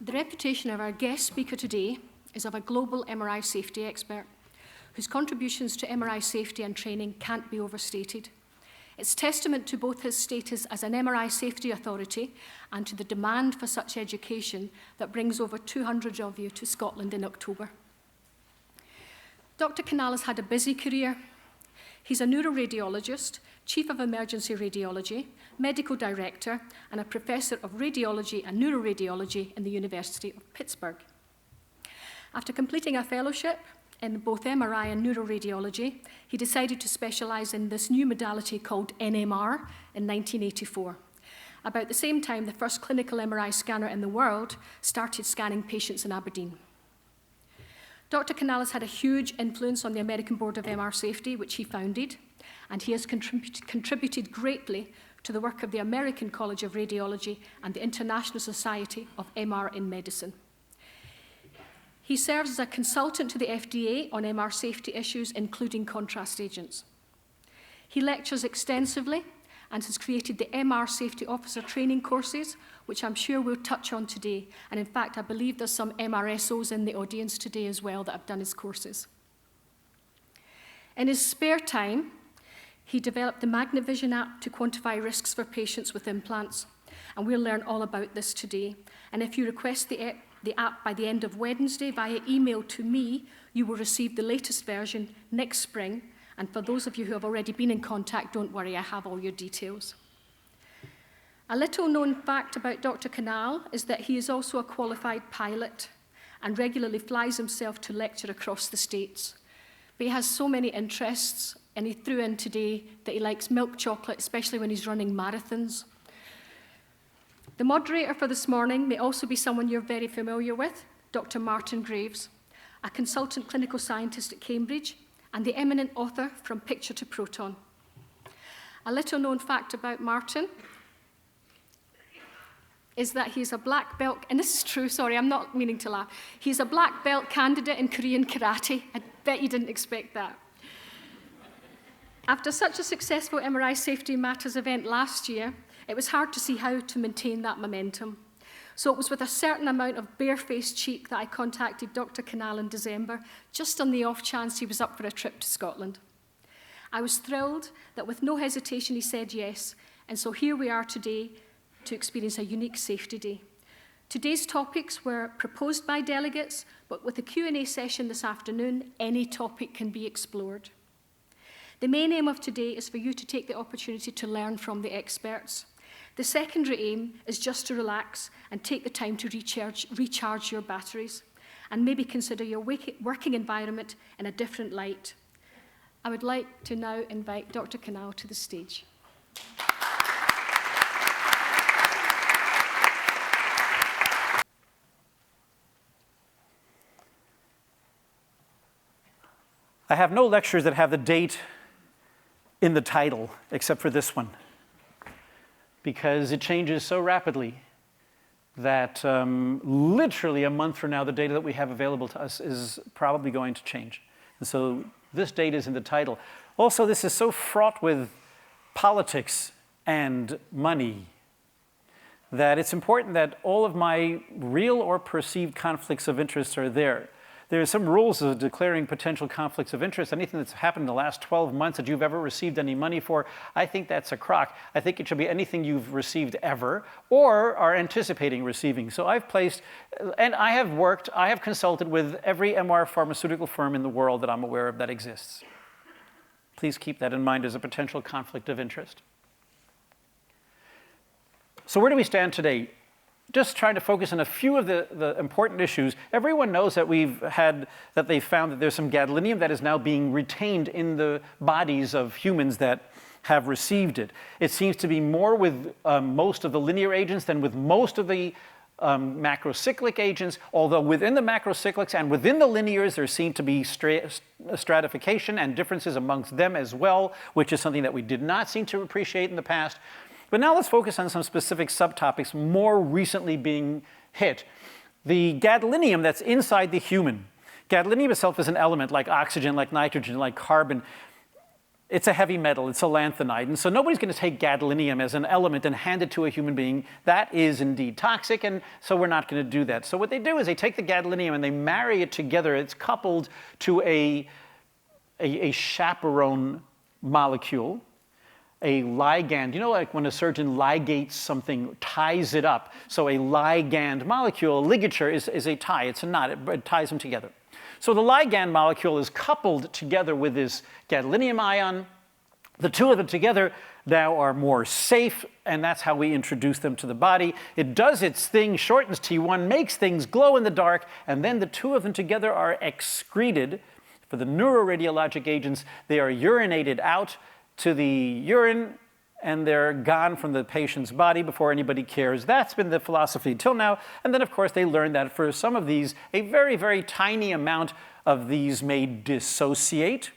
The reputation of our guest speaker today is of a global MRI safety expert, whose contributions to MRI safety and training can't be overstated. It's testament to both his status as an MRI safety authority and to the demand for such education that brings over 200 of you to Scotland in October. Dr. Kanal has had a busy career. He's a neuroradiologist, Chief of Emergency Radiology, Medical Director, and a Professor of Radiology and Neuroradiology in the University of Pittsburgh. After completing a fellowship in both MRI and neuroradiology, he decided to specialise in this new modality called NMR in 1984. About the same time, the first clinical MRI scanner in the world started scanning patients in Aberdeen. Dr. Kanal has had a huge influence on the American Board of MR Safety, which he founded, and he has contributed greatly to the work of the American College of Radiology and the International Society of MR in Medicine. He serves as a consultant to the FDA on MR safety issues, including contrast agents. He lectures extensively and has created the MR Safety Officer training courses, which I'm sure we'll touch on today. And in fact, I believe there's some MRSOs in the audience today as well that have done his courses. In his spare time, he developed the MagnaVision app to quantify risks for patients with implants. And we'll learn all about this today. And if you request the app by the end of Wednesday via email to me, you will receive the latest version next spring. And for those of you who have already been in contact, don't worry, I have all your details. A little known fact about Dr. Kanal is that he is also a qualified pilot and regularly flies himself to lecture across the States. But he has so many interests, and he threw in today that he likes milk chocolate, especially when he's running marathons. The moderator for this morning may also be someone you're very familiar with, Dr. Martin Graves, a consultant clinical scientist at Cambridge and the eminent author From Picture to Proton. A little known fact about Martin is that he's a black belt, and this is true, sorry, I'm not meaning to laugh. He's a black belt candidate in Korean karate. I bet you didn't expect that. After such a successful MRI Safety Matters event last year, it was hard to see how to maintain that momentum. So it was with a certain amount of barefaced cheek that I contacted Dr. Kanal in December, just on the off chance he was up for a trip to Scotland. I was thrilled that with no hesitation he said yes, and so here we are today to experience a unique safety day. Today's topics were proposed by delegates, but with a Q&A session this afternoon, any topic can be explored. The main aim of today is for you to take the opportunity to learn from the experts. The secondary aim is just to relax and take the time to recharge your batteries and maybe consider your working environment in a different light. I would like to now invite Dr. Kanal to the stage. I have no lectures that have the date in the title, except for this one, because it changes so rapidly that literally a month from now, the data that we have available to us is probably going to change. And so this date is in the title. Also, this is so fraught with politics and money that it's important that all of my real or perceived conflicts of interest are there. There are some rules of declaring potential conflicts of interest. Anything that's happened in the last 12 months that you've ever received any money for, I think that's a crock. I think it should be anything you've received ever or are anticipating receiving. So I've placed, and I have consulted with every MR pharmaceutical firm in the world that I'm aware of that exists. Please keep that in mind as a potential conflict of interest. So where do we stand today? Just trying to focus on a few of the important issues. Everyone knows that they found that there's some gadolinium that is now being retained in the bodies of humans that have received it. It seems to be more with most of the linear agents than with most of the macrocyclic agents, although within the macrocyclics and within the linears, there seem to be stratification and differences amongst them as well, which is something that we did not seem to appreciate in the past. But now let's focus on some specific subtopics more recently being hit. The gadolinium that's inside the human. Gadolinium itself is an element like oxygen, like nitrogen, like carbon. it's a heavy metal, it's a lanthanide, and so nobody's going to take gadolinium as an element and hand it to a human being. That is indeed toxic, and so we're not going to do that. So what they do is they take the gadolinium and they marry it together. It's coupled to a chaperone molecule, a ligand. You know, like when a surgeon ligates something, ties it up. So a ligand molecule, a ligature is a tie, it's a knot, it ties them together. So the ligand molecule is coupled together with this gadolinium ion. The two of them together now are more safe, and that's how we introduce them to the body. It does its thing, shortens T1, makes things glow in the dark, and then the two of them together are excreted. For the neuroradiologic agents, they are urinated out to the urine, and they're gone from the patient's body before anybody cares. That's been the philosophy till now. And then, of course, they learned that for some of these, a very, very tiny amount of these may dissociate,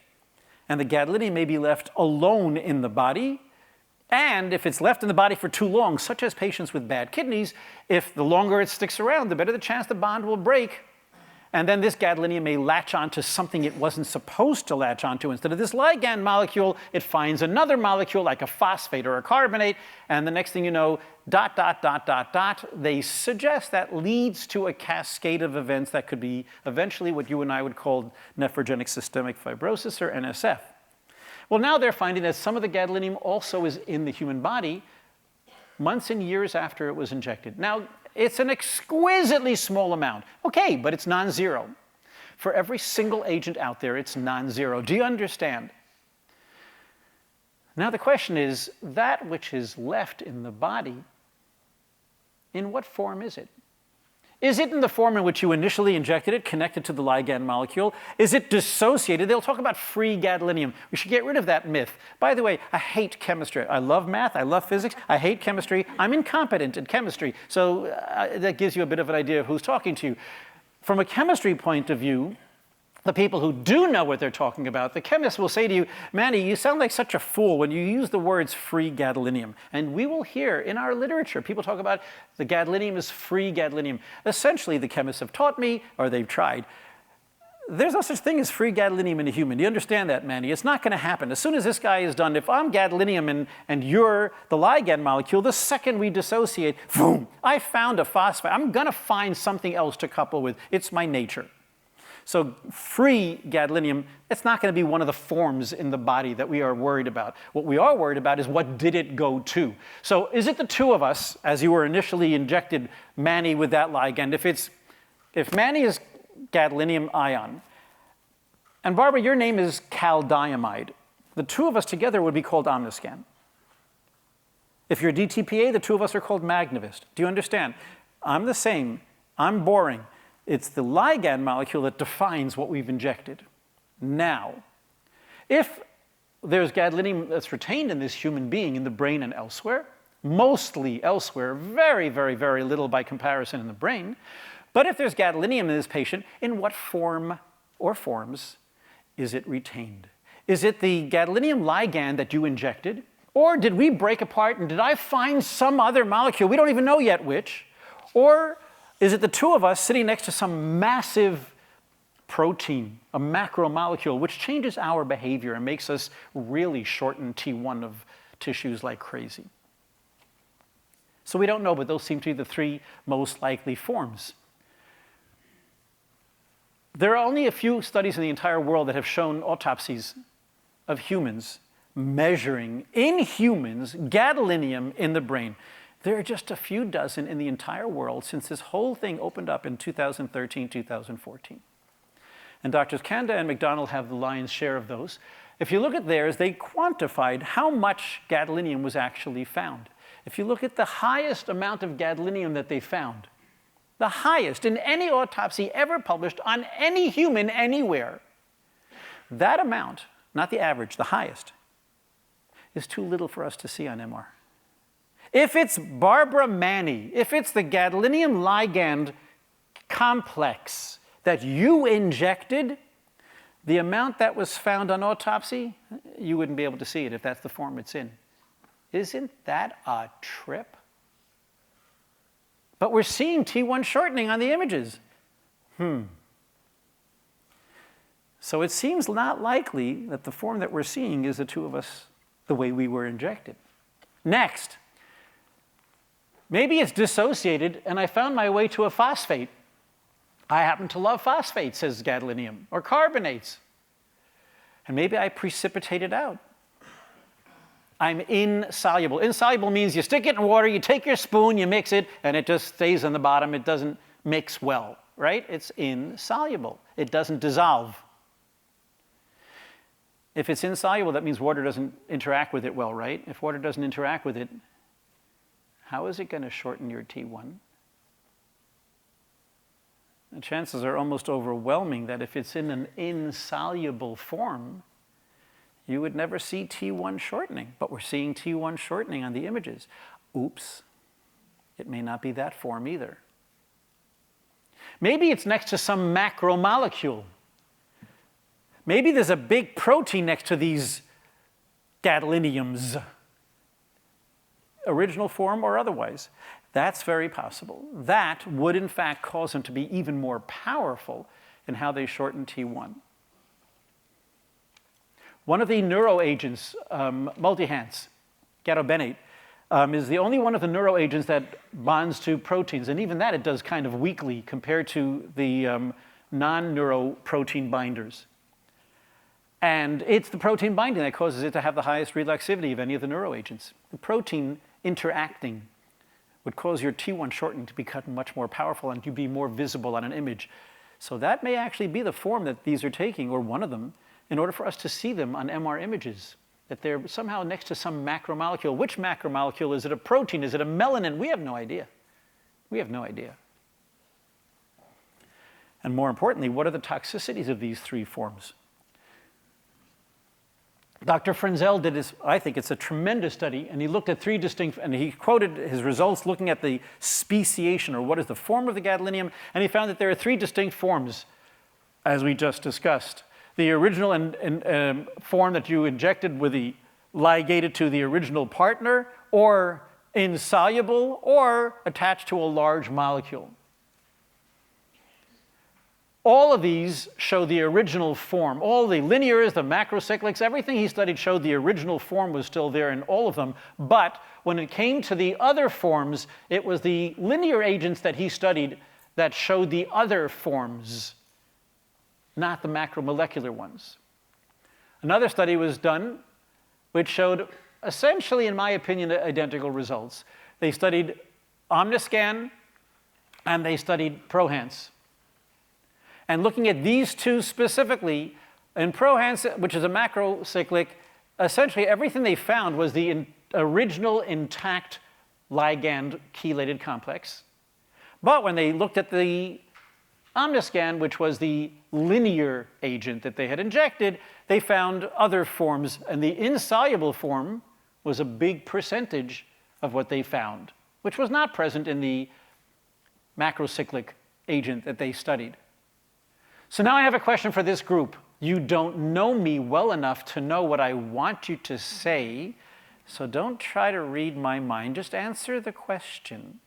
and the gadolinium may be left alone in the body. And if it's left in the body for too long, such as patients with bad kidneys, if the longer it sticks around, the better the chance the bond will break. And then this gadolinium may latch onto something it wasn't supposed to latch onto. Instead of this ligand molecule, it finds another molecule like a phosphate or a carbonate, and the next thing you know, ... They suggest that leads to a cascade of events that could be eventually what you and I would call nephrogenic systemic fibrosis, or NSF. Well, now they're finding that some of the gadolinium also is in the human body months and years after it was injected. Now, it's an exquisitely small amount. Okay, but it's non-zero. For every single agent out there, it's non-zero. Do you understand? Now the question is, that which is left in the body, in what form is it? Is it in the form in which you initially injected it, connected to the ligand molecule? Is it dissociated? They'll talk about free gadolinium. We should get rid of that myth. By the way, I hate chemistry. I love math. I love physics. I hate chemistry. I'm incompetent in chemistry. So that gives you a bit of an idea of who's talking to you. From a chemistry point of view, the people who do know what they're talking about, the chemists will say to you, Manny, you sound like such a fool when you use the words free gadolinium. And we will hear in our literature, people talk about the gadolinium is free gadolinium. Essentially, the chemists have taught me, or they've tried, there's no such thing as free gadolinium in a human. Do you understand that, Manny? It's not going to happen. As soon as this guy is done, if I'm gadolinium and you're the ligand molecule, the second we dissociate, boom, I found a phosphate. I'm going to find something else to couple with. It's my nature. So free gadolinium, it's not going to be one of the forms in the body that we are worried about. What we are worried about is what did it go to. So is it the two of us, as you were initially injected, Manny, with that ligand? If Manny is gadolinium ion, and Barbara, your name is caldiamide, the two of us together would be called Omniscan. If you're DTPA, the two of us are called Magnavist. Do you understand? I'm the same. I'm boring. It's the ligand molecule that defines what we've injected. Now, if there's gadolinium that's retained in this human being in the brain and elsewhere, mostly elsewhere, very, very, very little by comparison in the brain, but if there's gadolinium in this patient, in what form or forms is it retained? Is it the gadolinium ligand that you injected? Or did we break apart and did I find some other molecule, we don't even know yet which, or is it the two of us sitting next to some massive protein, a macromolecule, which changes our behavior and makes us really shorten T1 of tissues like crazy? So we don't know, but those seem to be the three most likely forms. There are only a few studies in the entire world that have shown autopsies of humans measuring, in humans, gadolinium in the brain. There are just a few dozen in the entire world since this whole thing opened up in 2013, 2014. And Drs. Kanda and McDonald have the lion's share of those. If you look at theirs, they quantified how much gadolinium was actually found. If you look at the highest amount of gadolinium that they found, the highest in any autopsy ever published on any human anywhere, that amount, not the average, the highest, is too little for us to see on MR. If it's Barbara Manny, if it's the gadolinium ligand complex that you injected, the amount that was found on autopsy, you wouldn't be able to see it if that's the form it's in. Isn't that a trip? But we're seeing T1 shortening on the images. So it seems not likely that the form that we're seeing is the two of us the way we were injected. Next, maybe it's dissociated and I found my way to a phosphate. I happen to love phosphates, says gadolinium, or carbonates. And maybe I precipitate it out. I'm insoluble. Insoluble means you stick it in water, you take your spoon, you mix it, and it just stays on the bottom. It doesn't mix well, right? It's insoluble. It doesn't dissolve. If it's insoluble, that means water doesn't interact with it well, right? If water doesn't interact with it, how is it going to shorten your T1? The chances are almost overwhelming that if it's in an insoluble form, you would never see T1 shortening. But we're seeing T1 shortening on the images. Oops, it may not be that form either. Maybe it's next to some macromolecule. Maybe there's a big protein next to these gadoliniums, original form or otherwise. That's very possible. That would, in fact, cause them to be even more powerful in how they shorten T1. One of the neuroagents, multihance, gadobenate, is the only one of the neuroagents that bonds to proteins. And even that it does kind of weakly compared to the non-neuroprotein binders. And it's the protein binding that causes it to have the highest relaxivity of any of the neuroagents. The protein interacting would cause your T1 shortening to become much more powerful and to be more visible on an image. So that may actually be the form that these are taking, or one of them, in order for us to see them on MR images, that they're somehow next to some macromolecule. Which macromolecule? Is it a protein? Is it a melanin? We have no idea. We have no idea. And more importantly, what are the toxicities of these three forms? Dr. Frenzel did this, I think it's a tremendous study, and he looked at three distinct, and he quoted his results looking at the speciation, or what is the form of the gadolinium, and he found that there are three distinct forms, as we just discussed. The original form that you injected with the ligated to the original partner, or insoluble, or attached to a large molecule. All of these show the original form. All the linears, the macrocyclics, everything he studied showed the original form was still there in all of them. But when it came to the other forms, it was the linear agents that he studied that showed the other forms, not the macromolecular ones. Another study was done which showed essentially, in my opinion, identical results. They studied Omniscan and they studied Prohance. And looking at these two specifically, in Prohance, which is a macrocyclic, essentially everything they found was the original intact ligand chelated complex. But when they looked at the Omniscan, which was the linear agent that they had injected, they found other forms. And the insoluble form was a big percentage of what they found, which was not present in the macrocyclic agent that they studied. So now I have a question for this group. You don't know me well enough to know what I want you to say, so don't try to read my mind. Just answer the question.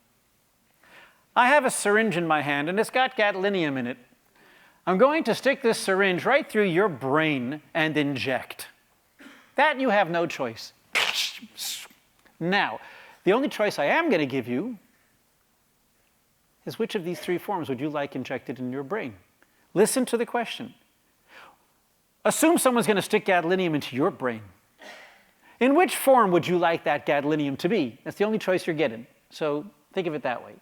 I have a syringe in my hand, and it's got gadolinium in it. I'm going to stick this syringe right through your brain and inject. That you have no choice. Now, the only choice I am going to give you is which of these three forms would you like injected in your brain? Listen to the question. Assume someone's going to stick gadolinium into your brain. In which form would you like that gadolinium to be? That's the only choice you're getting. So think of it that way.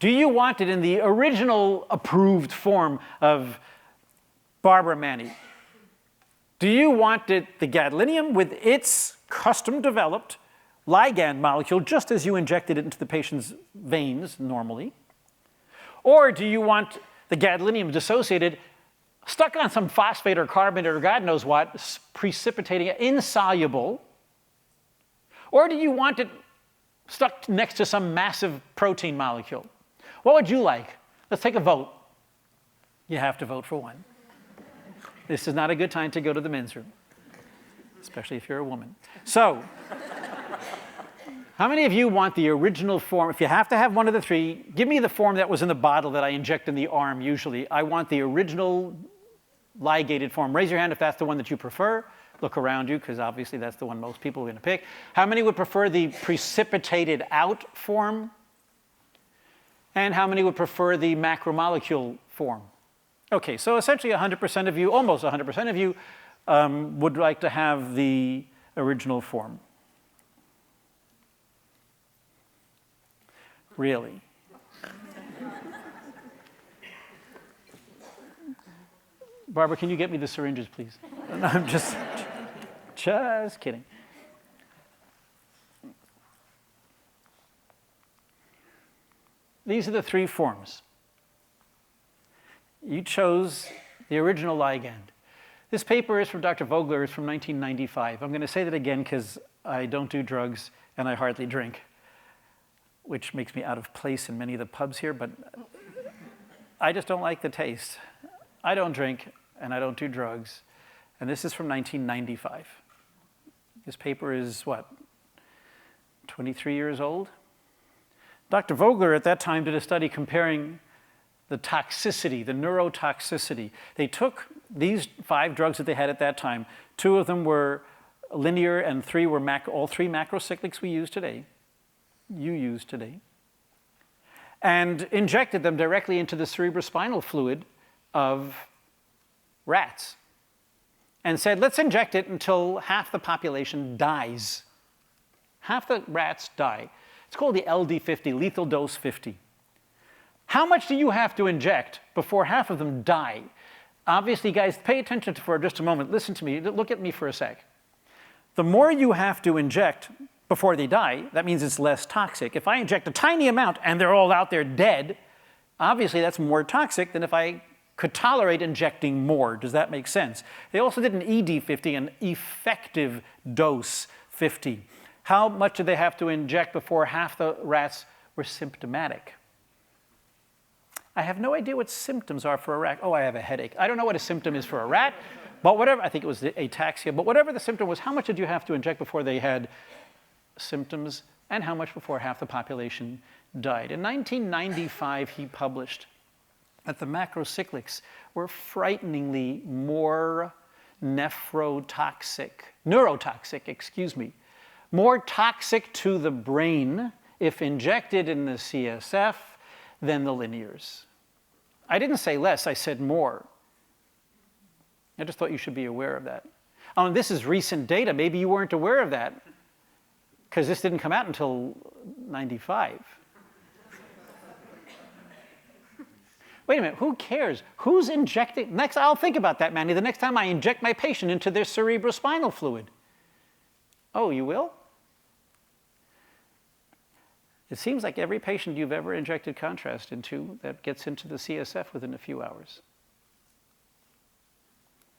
Do you want it in the original approved form of Barbara Manny? Do you want it, the gadolinium with its custom developed ligand molecule, just as you injected it into the patient's veins normally? Or do you want the gadolinium dissociated, stuck on some phosphate or carbonate or God knows what, precipitating it, insoluble? Or do you want it stuck next to some massive protein molecule? What would you like? Let's take a vote. You have to vote for one. This is not a good time to go to the men's room, especially if you're a woman. So, how many of you want the original form? If you have to have one of the three, give me the form that was in the bottle that I inject in the arm usually. I want the original ligated form? Raise your hand if that's the one that you prefer. Look around you, because obviously that's the one most people are going to pick. How many would prefer the precipitated out form? And how many would prefer the macromolecule form? Okay, so essentially 100% of you, almost 100% of you, would like to have the original form. Really? Barbara, can you get me the syringes, please? No, I'm just kidding. These are the three forms. You chose the original ligand. This paper is from Dr. Vogler. It's from 1995. I'm going to say that again because I don't do drugs and I hardly drink, which makes me out of place in many of the pubs here, but I just don't like the taste. I don't drink and I don't do drugs. And this is from 1995. This paper is, what, 23 years old? Dr. Vogler at that time did a study comparing the toxicity, the neurotoxicity. They took these 5 drugs that they had at that time. 2 of them were linear and 3 were all 3 macrocyclics we use today. You use today. And injected them directly into the cerebrospinal fluid of rats. And said, let's inject it until half the population dies. Half the rats die. It's called the LD50, lethal dose 50. How much do you have to inject before half of them die? Obviously, guys, pay attention for just a moment. Listen to me. Look at me for a sec. The more you have to inject before they die, that means it's less toxic. If I inject a tiny amount and they're all out there dead, obviously that's more toxic than if I could tolerate injecting more. Does that make sense? They also did an ED50, an effective dose 50. How much did they have to inject before half the rats were symptomatic? I have no idea what symptoms are for a rat. Oh, I have a headache. I don't know what a symptom is for a rat, but whatever, I think it was ataxia, but whatever the symptom was, how much did you have to inject before they had symptoms, and how much before half the population died? In 1995, he published that the macrocyclics were frighteningly more neurotoxic, more toxic to the brain if injected in the CSF than the linears. I didn't say less, I said more. I just thought you should be aware of that. Oh, and this is recent data. Maybe you weren't aware of that because this didn't come out until 95. Wait a minute, who cares? Who's injecting? Next, I'll think about that, Manny, the next time I inject my patient into their cerebrospinal fluid. Oh, you will? It seems like every patient you've ever injected contrast into, that gets into the CSF within a few hours.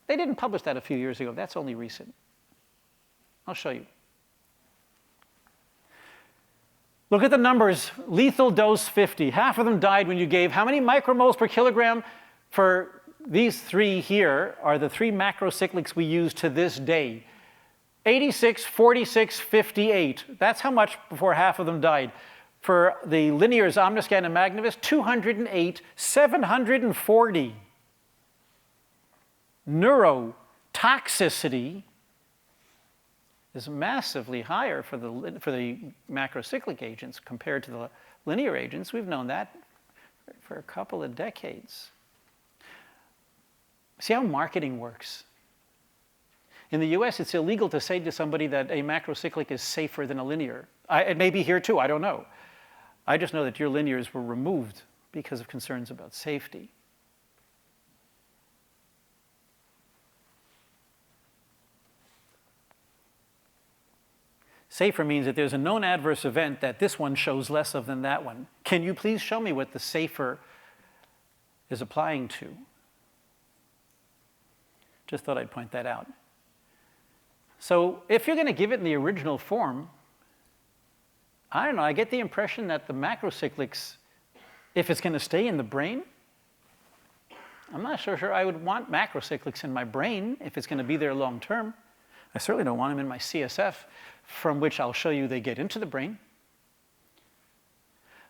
They didn't publish that a few years ago. That's only recent. I'll show you. Look at the numbers. Lethal dose 50. Half of them died when you gave how many micromoles per kilogram? For these 3 here are the 3 macrocyclics we use to this day. 86, 46, 58. That's how much before half of them died. For the linears, Omniscan and Magnivus, 208, 740. Neurotoxicity is massively higher for the macrocyclic agents compared to the linear agents. We've known that for a couple of decades. See how marketing works. In the US, it's illegal to say to somebody that a macrocyclic is safer than a linear. It may be here too, I don't know. I just know that your linears were removed because of concerns about safety. Safer means that there's a known adverse event that this one shows less of than that one. Can you please show me what the safer is applying to? Just thought I'd point that out. So if you're going to give it in the original form, I don't know, I get the impression that the macrocyclics, if it's going to stay in the brain, I'm not so sure I would want macrocyclics in my brain if it's going to be there long term. I certainly don't want them in my CSF, from which I'll show you they get into the brain.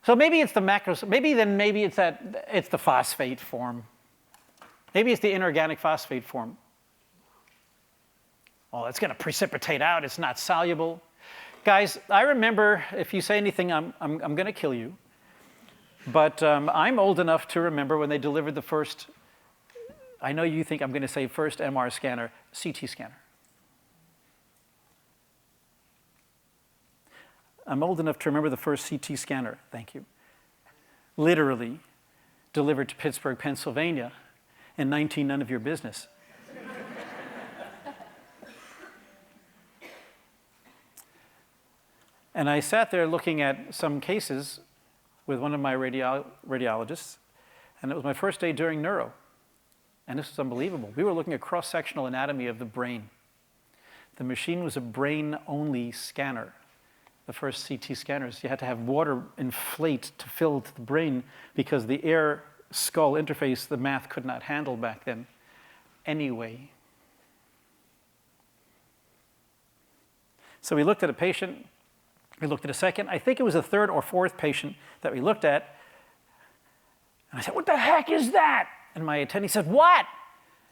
So maybe it's the maybe it's the phosphate form. Maybe it's the inorganic phosphate form. Oh, it's going to precipitate out. It's not soluble. Guys, I remember, if you say anything, I'm going to kill you. But I'm old enough to remember when they delivered the first, I know you think I'm going to say first MR scanner, CT scanner. I'm old enough to remember the first CT scanner, thank you. Literally delivered to Pittsburgh, Pennsylvania in 19 none of your business. And I sat there looking at some cases with one of my radiologists, and it was my first day doing neuro. And this was unbelievable. We were looking at cross-sectional anatomy of the brain. The machine was a brain-only scanner. The first CT scanners, you had to have water inflate to fill to the brain because the air-skull interface, the math could not handle back then. Anyway. So we looked at a patient. We looked at a second. I think it was a third or fourth patient that we looked at. And I said, what the heck is that? And my attending said, what?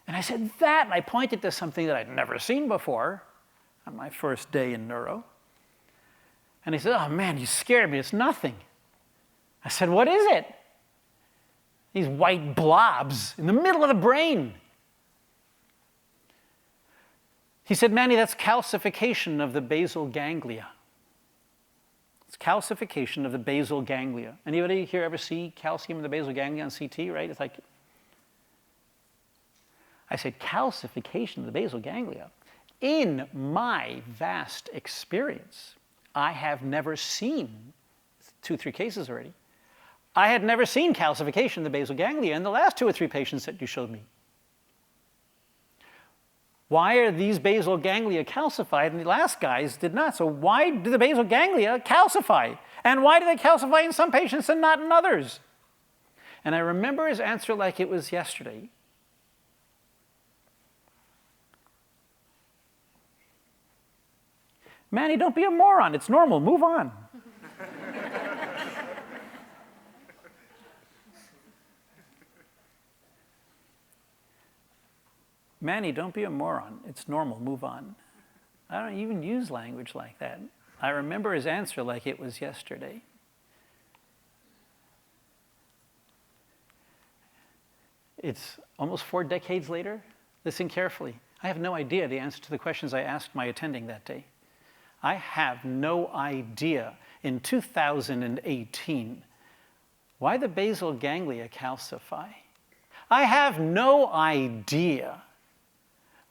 And I said, that. And I pointed to something that I'd never seen before on my first day in neuro. And he said, oh, man, you scared me. It's nothing. I said, what is it? These white blobs in the middle of the brain. He said, Manny, that's calcification of the basal ganglia. It's calcification of the basal ganglia. Anybody here ever see calcium in the basal ganglia on CT, right? It's like, I said, calcification of the basal ganglia. In my vast experience, I have never seen, 2-3 cases already, I had never seen calcification of the basal ganglia in the last 2 or 3 patients that you showed me. Why are these basal ganglia calcified and the last guys did not? So why do the basal ganglia calcify? And why do they calcify in some patients and not in others? And I remember his answer like it was yesterday. Manny, don't be a moron. It's normal. Move on. Manny, don't be a moron. It's normal. Move on. I don't even use language like that. I remember his answer like it was yesterday. It's almost 4 decades later. Listen carefully. I have no idea the answer to the questions I asked my attending that day. I have no idea in 2018 why the basal ganglia calcify. I have no idea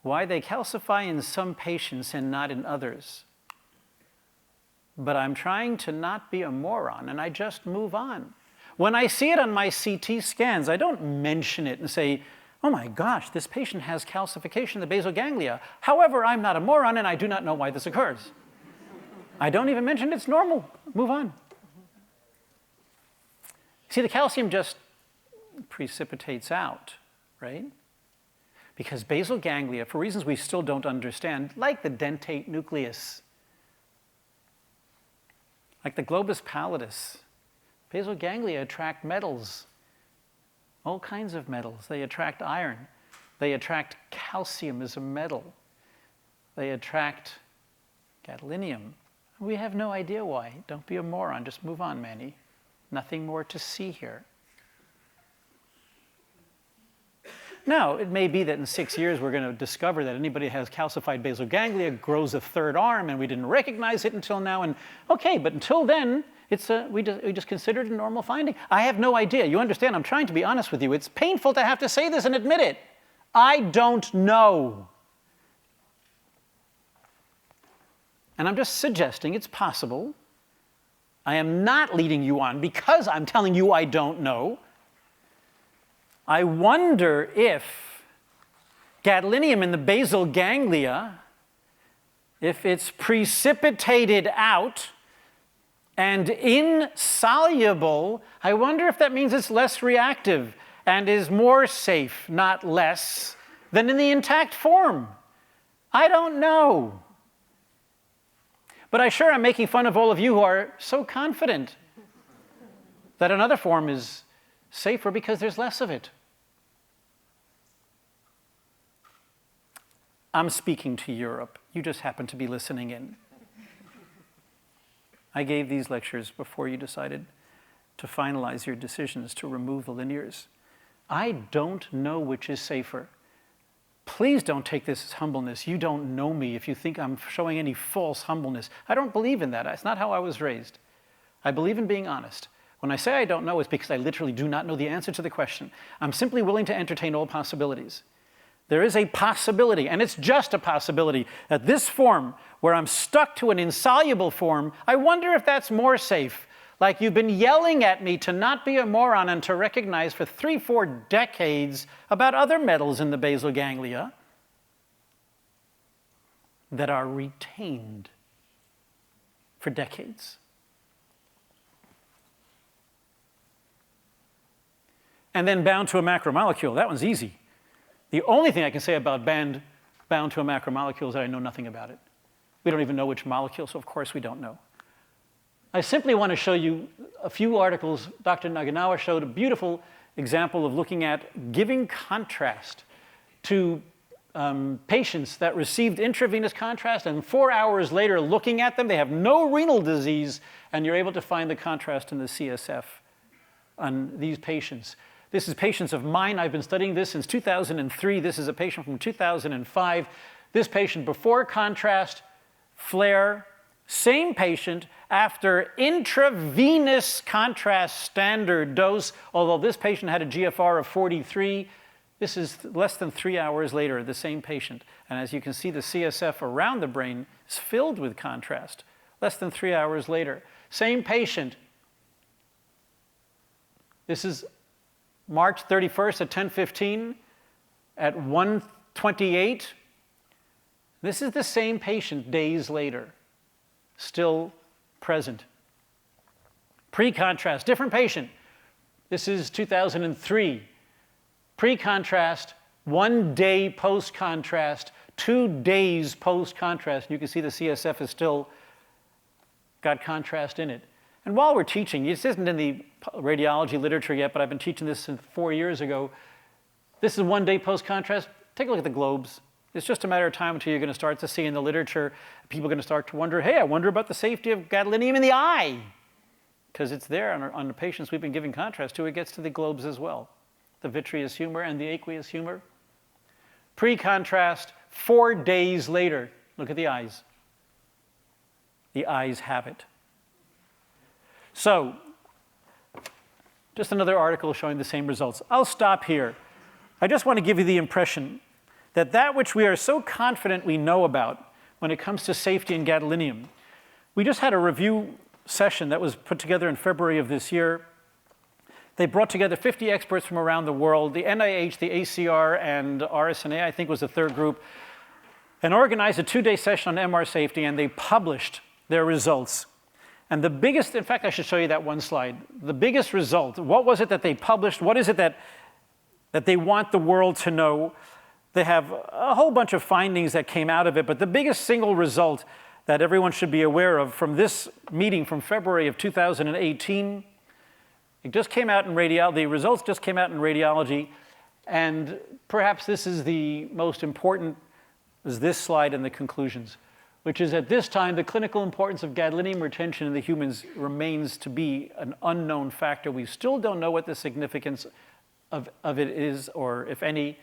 why they calcify in some patients and not in others. But I'm trying to not be a moron, and I just move on. When I see it on my CT scans, I don't mention it and say, oh my gosh, this patient has calcification of the basal ganglia. However, I'm not a moron, and I do not know why this occurs. I don't even mention it's normal. Move on. See, the calcium just precipitates out, right? Because basal ganglia, for reasons we still don't understand, like the dentate nucleus, like the globus pallidus, basal ganglia attract metals, all kinds of metals. They attract iron. They attract calcium as a metal. They attract gadolinium. We have no idea why. Don't be a moron. Just move on, Manny. Nothing more to see here. Now, it may be that in 6 years we're going to discover that anybody who has calcified basal ganglia grows a third arm, and we didn't recognize it until now. And okay, but until then, we just considered it a normal finding. I have no idea. You understand? I'm trying to be honest with you. It's painful to have to say this and admit it. I don't know. And I'm just suggesting it's possible. I am not leading you on because I'm telling you I don't know. I wonder if gadolinium in the basal ganglia, if it's precipitated out and insoluble, I wonder if that means it's less reactive and is more safe, not less, than in the intact form. I don't know. But I sure am making fun of all of you who are so confident that another form is safer because there's less of it. I'm speaking to Europe. You just happen to be listening in. I gave these lectures before you decided to finalize your decisions to remove the linears. I don't know which is safer. Please don't take this as humbleness. You don't know me if you think I'm showing any false humbleness. I don't believe in that. That's not how I was raised. I believe in being honest. When I say I don't know, it's because I literally do not know the answer to the question. I'm simply willing to entertain all possibilities. There is a possibility, and it's just a possibility, that this form, where I'm stuck to an insoluble form, I wonder if that's more safe. Like you've been yelling at me to not be a moron and to recognize for 3-4 decades about other metals in the basal ganglia that are retained for decades. And then bound to a macromolecule. That one's easy. The only thing I can say about bound to a macromolecule is that I know nothing about it. We don't even know which molecule, so of course we don't know. I simply want to show you a few articles. Dr. Naganawa showed a beautiful example of looking at giving contrast to patients that received intravenous contrast, and 4 hours later looking at them, they have no renal disease, and you're able to find the contrast in the CSF on these patients. This is patients of mine. I've been studying this since 2003. This is a patient from 2005. This patient before contrast, flare, same patient after intravenous contrast standard dose, although this patient had a GFR of 43. This is less than 3 hours later, the same patient. And as you can see, the CSF around the brain is filled with contrast, less than 3 hours later. Same patient. This is March 31st at 10:15 at 1:28. This is the same patient days later, still present. Pre-contrast, different patient. This is 2003. Pre-contrast, 1 day post-contrast, 2 days post-contrast. You can see the CSF has still got contrast in it. And while we're teaching, this isn't in the radiology literature yet, but I've been teaching this since 4 years ago. This is 1 day post-contrast. Take a look at the globes. It's just a matter of time until you're going to start to see in the literature, people are going to start to wonder, hey, I wonder about the safety of gadolinium in the eye. Because it's there on the patients we've been giving contrast to, it gets to the globes as well. The vitreous humor and the aqueous humor. Pre-contrast, 4 days later. Look at the eyes. The eyes have it. So, just another article showing the same results. I'll stop here. I just want to give you the impression that that which we are so confident we know about when it comes to safety in gadolinium. We just had a review session that was put together in February of this year. They brought together 50 experts from around the world. The NIH, the ACR, and RSNA, I think was the third group, and organized a 2-day session on MR safety, and they published their results. And the biggest, in fact, I should show you that one slide. The biggest result, what was it that they published? What is it that they want the world to know? They have a whole bunch of findings that came out of it, but the biggest single result that everyone should be aware of from this meeting from February of 2018, it just came out in radiology, the results just came out in radiology, and perhaps this is the most important, is this slide and the conclusions, which is at this time, the clinical importance of gadolinium retention in the humans remains to be an unknown factor. We still don't know what the significance of it is, or if any.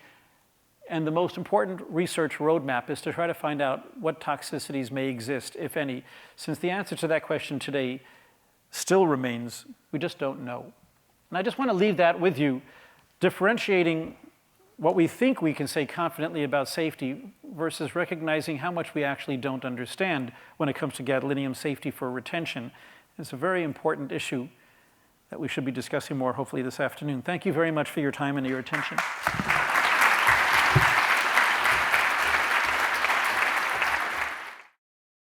And the most important research roadmap is to try to find out what toxicities may exist, if any. Since the answer to that question today still remains, we just don't know. And I just want to leave that with you, differentiating what we think we can say confidently about safety versus recognizing how much we actually don't understand when it comes to gadolinium safety for retention. It's a very important issue that we should be discussing more, hopefully, this afternoon. Thank you very much for your time and your attention.